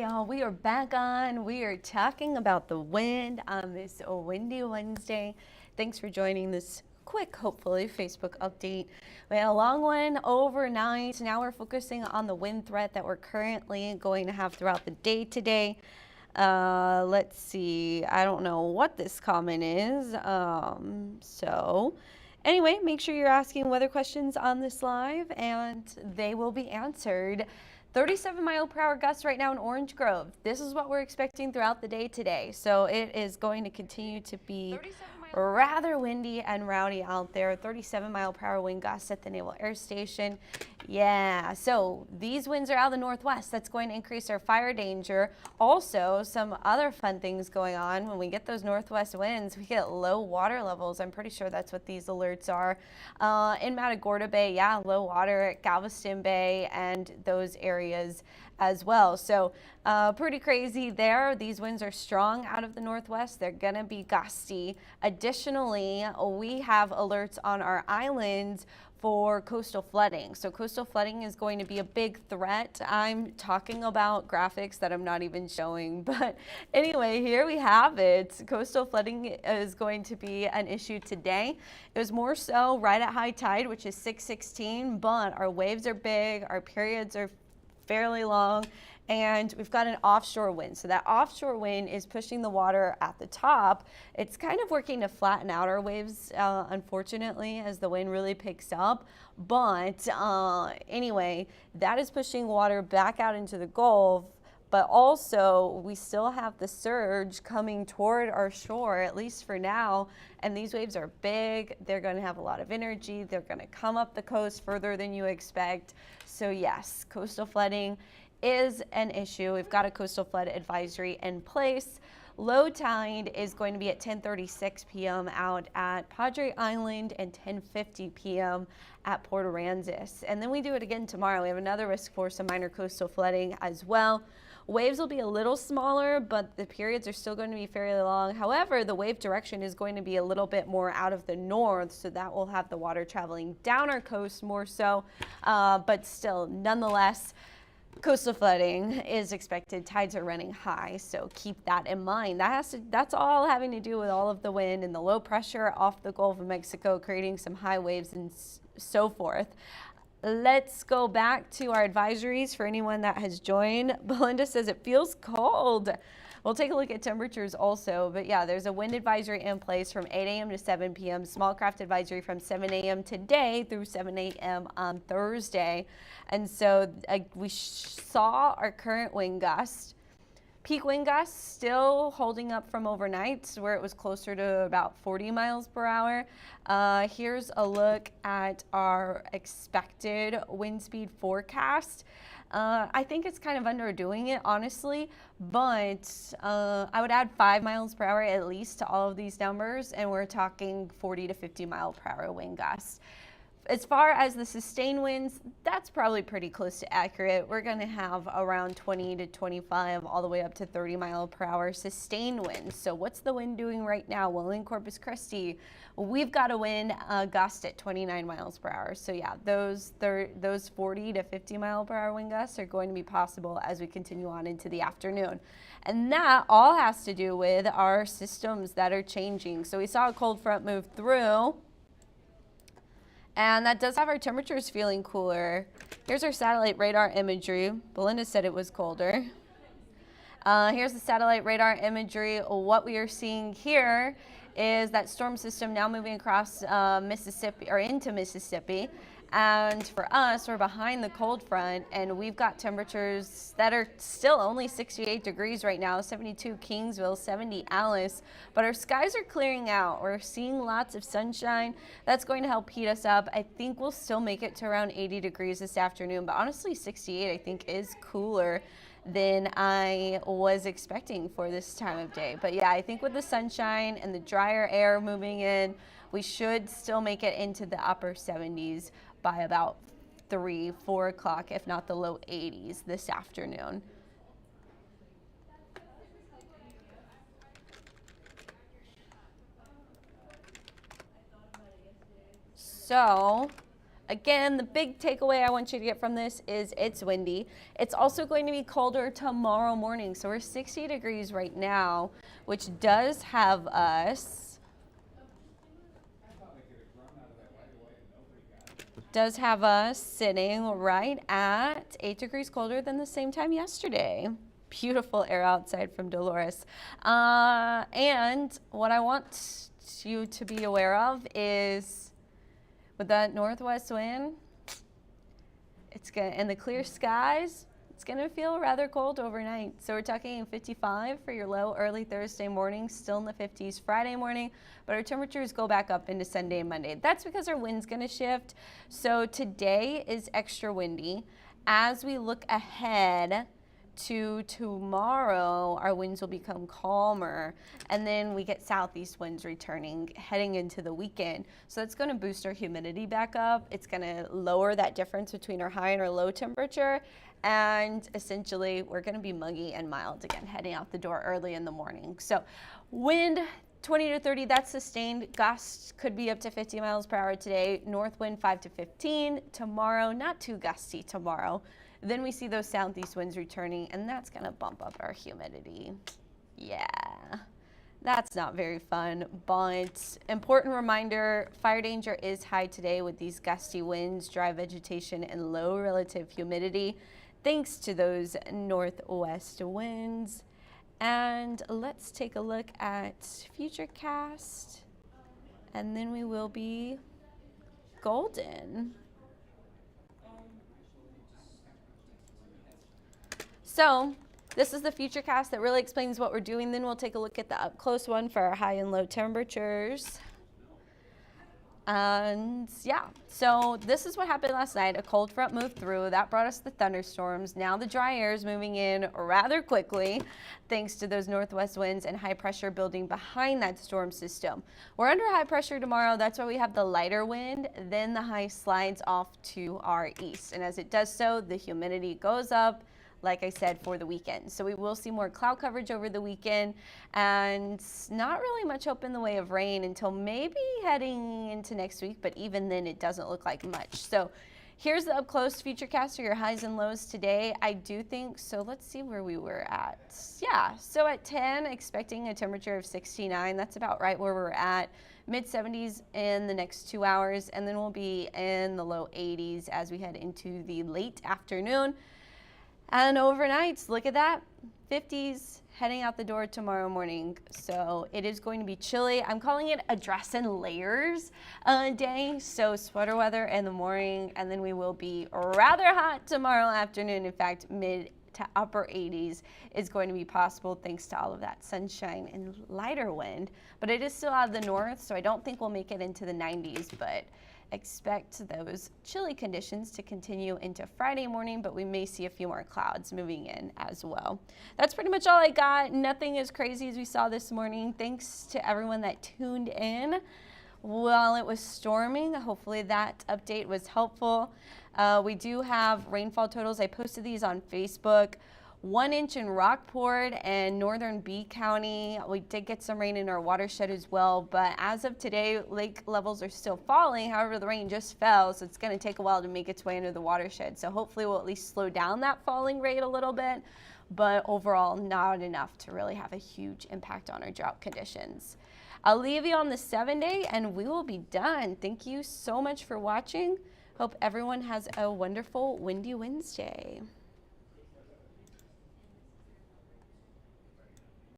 y'all, we are back on. We are talking about the wind on this windy Wednesday. Thanks for joining this quick, hopefully, Facebook update. We had a long one overnight. Now we're focusing on the wind threat that we're currently going to have throughout the day today. Let's see. I don't know what this comment is. Anyway, make sure you're asking weather questions on this live and they will be answered. 37-mile-per-hour gusts right now in Orange Grove. This is what we're expecting throughout the day today. So it is going to continue to be rather windy and rowdy out there. 37-mile-per-hour wind gusts at the Naval Air Station. Yeah, so these winds are out of the northwest. That's going to increase our fire danger. Also, some other fun things going on. When we get those northwest winds, we get low water levels. I'm pretty sure that's what these alerts are. In Matagorda Bay, yeah, low water at Galveston Bay and those areas as well. So pretty crazy there. These winds are strong out of the northwest. They're going to be gusty. Additionally, we have alerts on our islands for coastal flooding. So coastal flooding is going to be a big threat. I'm talking about graphics that I'm not even showing, but anyway, here we have it. Coastal flooding is going to be an issue today. It was more so right at high tide, which is 6:16, but our waves are big, our periods are fairly long, and we've got an offshore wind. So that offshore wind is pushing the water at the top. It's kind of working to flatten out our waves, unfortunately, as the wind really picks up. But anyway, that is pushing water back out into the Gulf. But also, we still have the surge coming toward our shore, at least for now. And these waves are big. They're going to have a lot of energy. They're going to come up the coast further than you expect. So yes, coastal flooding is an issue. We've got a coastal flood advisory in place. Low tide is going to be at 10:36 p.m. out at Padre Island and 10:50 p.m. at Port Aransas. And then we do it again tomorrow. We have another risk for some minor coastal flooding as well. Waves will be a little smaller, but the periods are still going to be fairly long. However, the wave direction is going to be a little bit more out of the north, so that will have the water traveling down our coast more so. But still, nonetheless, coastal flooding is expected. Tides are running high, so keep that in mind. That's all having to do with all of the wind and the low pressure off the Gulf of Mexico, creating some high waves and so forth. Let's go back to our advisories for anyone that has joined. Belinda says it feels cold. We'll take a look at temperatures also, but yeah, there's a wind advisory in place from 8 a.m. to 7 p.m. Small craft advisory from 7 a.m. today through 7 a.m. on Thursday. And so we saw our current wind gust. Peak wind gusts still holding up from overnight, where it was closer to about 40 miles per hour. Here's a look at our expected wind speed forecast. I think it's kind of underdoing it, honestly, but I would add 5 miles per hour at least to all of these numbers, and we're talking 40 to 50 mile per hour wind gusts. As far as the sustained winds, that's probably pretty close to accurate. We're going to have around 20 to 25, all the way up to 30 mile per hour sustained winds. So what's the wind doing right now? Well, in Corpus Christi, we've got a wind gust at 29 miles per hour. So yeah, those 40 to 50 mile per hour wind gusts are going to be possible as we continue on into the afternoon. And that all has to do with our systems that are changing. So we saw a cold front move through, and that does have our temperatures feeling cooler. Here's our satellite radar imagery. Belinda said it was colder. Here's the satellite radar imagery. What we are seeing here is that storm system now moving across Mississippi, or into Mississippi. And for us, we're behind the cold front, and we've got temperatures that are still only 68 degrees right now, 72 Kingsville, 70 Alice, but our skies are clearing out. We're seeing lots of sunshine. That's going to help heat us up. I think we'll still make it to around 80 degrees this afternoon, but honestly, 68 I think is cooler than I was expecting for this time of day. But yeah, I think with the sunshine and the drier air moving in, we should still make it into the upper 70s by about 3, 4 o'clock, if not the low 80s this afternoon. So Again, the big takeaway I want you to get from this is it's windy. It's also going to be colder tomorrow morning. So we're 60 degrees right now, which does have us sitting right at 8 degrees colder than the same time yesterday. Beautiful air outside from Dolores. And what I want you to be aware of is with that northwest wind, and the clear skies, it's going to feel rather cold overnight. So we're talking 55 for your low early Thursday morning, still in the 50s Friday morning, but our temperatures go back up into Sunday and Monday. That's because our wind's going to shift. So today is extra windy. As we look ahead to tomorrow, our winds will become calmer, and then we get southeast winds returning heading into the weekend. So that's going to boost our humidity back up. It's going to lower that difference between our high and our low temperature, and essentially we're going to be muggy and mild again heading out the door early in the morning. So wind 20 to 30, that's sustained. Gusts could be up to 50 miles per hour today. North wind 5 to 15 tomorrow, not too gusty tomorrow. Then we see those southeast winds returning, and that's going to bump up our humidity. Yeah, that's not very fun, but important reminder, fire danger is high today with these gusty winds, dry vegetation, and low relative humidity, thanks to those northwest winds. And let's take a look at Futurecast, and then we will be golden. So this is the Futurecast that really explains what we're doing. Then we'll take a look at the up close one for our high and low temperatures. And yeah, so this is what happened last night. A cold front moved through. That brought us the thunderstorms. Now the dry air is moving in rather quickly thanks to those northwest winds and high pressure building behind that storm system. We're under high pressure tomorrow. That's why we have the lighter wind. Then the high slides off to our east. And as it does so, the humidity goes up, like I said, for the weekend. So we will see more cloud coverage over the weekend, and not really much hope in the way of rain until maybe heading into next week, but even then it doesn't look like much. So here's the up close Futurecast for your highs and lows today. I do think, so let's see where we were at. Yeah, so at 10, expecting a temperature of 69. That's about right where we're at. Mid 70s in the next 2 hours, and then we'll be in the low 80s as we head into the late afternoon. And overnights, look at that, 50s heading out the door tomorrow morning. So it is going to be chilly. I'm calling it a dress and layers day. So sweater weather in the morning, and then we will be rather hot tomorrow afternoon. In fact, mid to upper 80s is going to be possible thanks to all of that sunshine and lighter wind. But it is still out of the north, so I don't think we'll make it into the 90s, but expect those chilly conditions to continue into Friday morning, but we may see a few more clouds moving in as well. That's pretty much all I got. Nothing as crazy as we saw this morning. Thanks to everyone that tuned in while it was storming. Hopefully that update was helpful. We do have rainfall totals. I posted these on Facebook. 1 inch in Rockport and northern Bee County. We did get some rain in our watershed as well, but as of today, lake levels are still falling. However, the rain just fell, so it's going to take a while to make its way into the watershed. So hopefully we'll at least slow down that falling rate a little bit, but overall not enough to really have a huge impact on our drought conditions. I'll leave you on the 7-day and we will be done. Thank you so much for watching. Hope everyone has a wonderful Windy Wednesday.